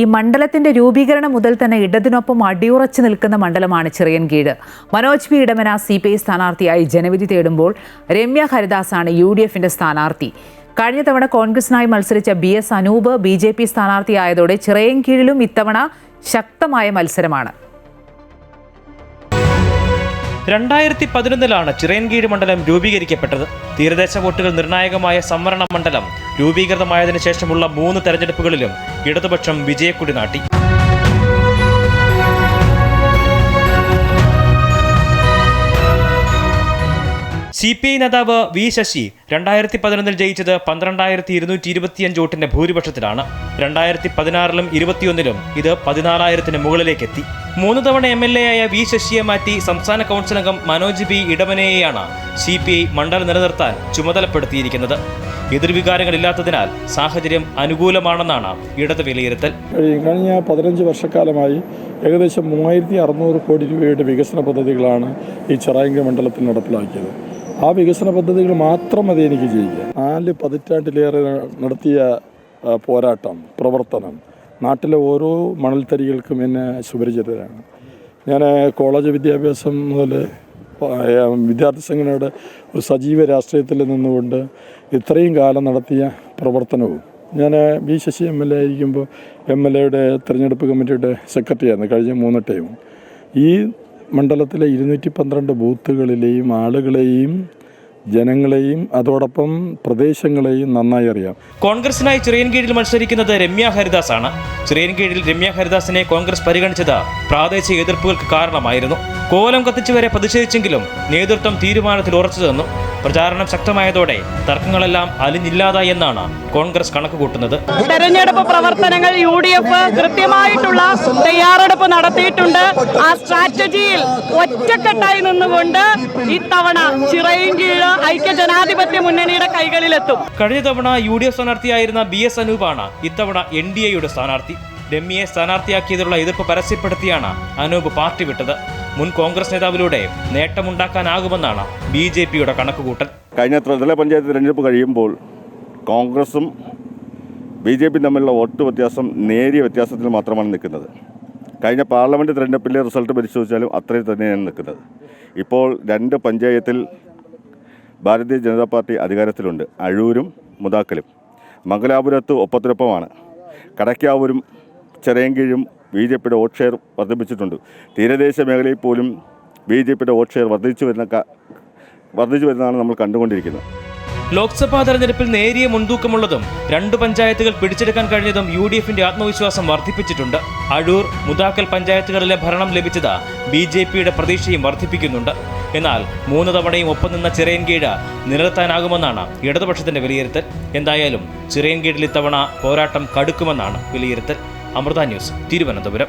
ഈ മണ്ഡലത്തിന്റെ രൂപീകരണം മുതൽ തന്നെ ഇടതിനൊപ്പം അടിയുറച്ചു നിൽക്കുന്ന മണ്ഡലമാണ് ചിറയൻകീഴ്. മനോജ് പി ഇടമന CPI സ്ഥാനാർത്ഥിയായി ജനവിധി തേടുമ്പോൾ രമ്യ ഹരിദാസാണ് UDFന്റെ സ്ഥാനാർത്ഥി. കഴിഞ്ഞ തവണ കോൺഗ്രസിനായി മത്സരിച്ച BS അനൂപ് BJP സ്ഥാനാർത്ഥിയായതോടെ ചിറയൻകീഴിലും ഇത്തവണ ശക്തമായ മത്സരമാണ്. 2011 ചിറയൻകീഴ് മണ്ഡലം രൂപീകരിക്കപ്പെട്ടത്. തീരദേശ വോട്ടുകൾ നിർണായകമായ സംവരണ മണ്ഡലം രൂപീകൃതമായതിനു ശേഷമുള്ള 3 തെരഞ്ഞെടുപ്പുകളിലും ഇടതുപക്ഷം വിജയക്കൊടി നാട്ടി. CPI നേതാവ് V ശശി 2011 ജയിച്ചത് 12,225 വോട്ടിന്റെ ഭൂരിപക്ഷത്തിലാണ്. 2016-ലും 2021-ലും ഇത് 14,000-ന് മുകളിലേക്കെത്തി. 3 തവണ MLA ആയ V ശശിയെ മാറ്റി സംസ്ഥാന കൗൺസിൽ അംഗം മനോജ് പി ഇടമനയെയാണ് CPI മണ്ഡലം നിലനിർത്താൻ ചുമതലപ്പെടുത്തിയിരിക്കുന്നത്. എതിർവികാരങ്ങളില്ലാത്തതിനാൽ സാഹചര്യം അനുകൂലമാണെന്നാണ് ഇടത് വിലയിരുത്തൽ. കഴിഞ്ഞ 15 വർഷക്കാലമായി ഏകദേശം 3,600 കോടി രൂപയുടെ വികസന പദ്ധതികളാണ് ഈ ചിറയൻകീഴ് മണ്ഡലത്തിൽ നടപ്പിലാക്കിയത്. ആ വികസന പദ്ധതികൾ മാത്രം മതി എനിക്ക് ജയിക്കുക. 4 പതിറ്റാണ്ടിലേറെ നടത്തിയ പോരാട്ടം, പ്രവർത്തനം നാട്ടിലെ ഓരോ മണൽത്തരികൾക്കും എന്നെ സുപരിചിതരാണ്. ഞാൻ കോളേജ് വിദ്യാഭ്യാസം മുതൽ വിദ്യാർത്ഥി സംഘടനയുടെ ഒരു സജീവ രാഷ്ട്രീയത്തിൽ നിന്നുകൊണ്ട് ഇത്രയും കാലം നടത്തിയ പ്രവർത്തനവും ഞാൻ V ശശി MLA ആയിരിക്കുമ്പോൾ MLAയുടെ തിരഞ്ഞെടുപ്പ് കമ്മിറ്റിയുടെ സെക്രട്ടറി ആയിരുന്നു കഴിഞ്ഞ 3 ടൈമും. ഈ മണ്ഡലത്തിലെ 212 ബൂത്തുകളിലെയും ആളുകളെയും ജനങ്ങളെയും അതോടൊപ്പം പ്രദേശങ്ങളെയും നന്നായി അറിയാം. കോൺഗ്രസിനായി ചിറയൻകീഴിൽ മത്സരിക്കുന്നത് രമ്യ ഹരിദാസ് ആണ്. ചിറയൻകീഴിൽ രമ്യ ഹരിദാസിനെ കോൺഗ്രസ് പരിഗണിച്ചത് പ്രാദേശിക എതിർപ്പുകൾക്ക് കാരണമായിരുന്നു. കോലം കത്തിച്ചുവരെ പ്രതിഷേധിച്ചെങ്കിലും നേതൃത്വം തീരുമാനത്തിൽ ഉറച്ചു നിന്നു. പ്രചാരണം ശക്തമായതോടെ തർക്കങ്ങളെല്ലാം അലിഞ്ഞില്ലാതായി എന്നാണ് കോൺഗ്രസ് കണക്കുകൂട്ടുന്നത്. തെരഞ്ഞെടുപ്പ് പ്രവർത്തനങ്ങൾ UDF കൃത്യമായിട്ടുള്ള തയ്യാറെടുപ്പ് നടത്തിയിട്ടുണ്ട്. ആ സ്ട്രാറ്റജിയിൽ ഒറ്റക്കെട്ടായി നിന്നുകൊണ്ട് ഇത്തവണ ചിറയൻകീഴ് ഐക്യജനാധിപത്യ മുന്നണിയുടെ കൈകളിലെത്തും. കഴിഞ്ഞ തവണ UDF സ്ഥാനാർത്ഥിയായിരുന്ന BS അനൂപാണ് ഇത്തവണ NDAയുടെ സ്ഥാനാർത്ഥി. രമ്യയെ സ്ഥാനാർത്ഥിയാക്കിയതിലുള്ള എതിർപ്പ് പരസ്യപ്പെടുത്തിയാണ് അനൂപ് പാർട്ടി വിട്ടത്. മുൻ കോൺഗ്രസ് നേതാവിലൂടെ നേട്ടമുണ്ടാക്കാനാകുമെന്നാണ് BJPയുടെ കണക്കുകൂട്ടൽ. കഴിഞ്ഞ ത്രിതല പഞ്ചായത്ത് തിരഞ്ഞെടുപ്പ് കഴിയുമ്പോൾ കോൺഗ്രസും BJPയും തമ്മിലുള്ള വോട്ട് വ്യത്യാസം നേരിയ വ്യത്യാസത്തിൽ മാത്രമാണ് നിൽക്കുന്നത്. കഴിഞ്ഞ പാർലമെൻറ്റ് തിരഞ്ഞെടുപ്പിലെ റിസൾട്ട് പരിശോധിച്ചാലും അത്രയും തന്നെയാണ് നിൽക്കുന്നത്. ഇപ്പോൾ 2 പഞ്ചായത്തിൽ ഭാരതീയ ജനതാ പാർട്ടി അധികാരത്തിലുണ്ട്. അഴൂരും മുതാക്കലും. മംഗലാപുരത്ത് ഒപ്പത്തിനൊപ്പമാണ്. കടയ്ക്കാവൂരും ചിറയൻകീഴും BJPയുടെ വോട്ട് ഷെയർ വർദ്ധിപ്പിച്ചിട്ടുണ്ട്. തീരദേശ മേഖലയിൽ പോലും BJPയുടെ വോട്ട് ഷെയർ വർദ്ധിച്ചു വരുന്നതാണ് നമ്മൾ കണ്ടുകൊണ്ടിരിക്കുന്നത്. ലോക്സഭാ തെരഞ്ഞെടുപ്പിൽ നേരിയ മുൻതൂക്കമുള്ളതും 2 പഞ്ചായത്തുകൾ പിടിച്ചെടുക്കാൻ കഴിഞ്ഞതും UDFന്റെ ആത്മവിശ്വാസം വർദ്ധിപ്പിച്ചിട്ടുണ്ട്. അഴൂർ, മുതാക്കൽ പഞ്ചായത്തുകളിലെ ഭരണം ലഭിച്ചത് BJPയുടെ പ്രതീക്ഷയും വർദ്ധിപ്പിക്കുന്നുണ്ട്. എന്നാൽ 3 തവണയും ഒപ്പം നിന്ന ചിറയൻകീഴ് നിലനിർത്താനാകുമെന്നാണ് ഇടതുപക്ഷത്തിന്റെ വിലയിരുത്തൽ. എന്തായാലും ചിറയൻകീഴിൽ ഇത്തവണ പോരാട്ടം കടുക്കുമെന്നാണ് വിലയിരുത്തൽ. അമൃത ന്യൂസ്, തിരുവനന്തപുരം.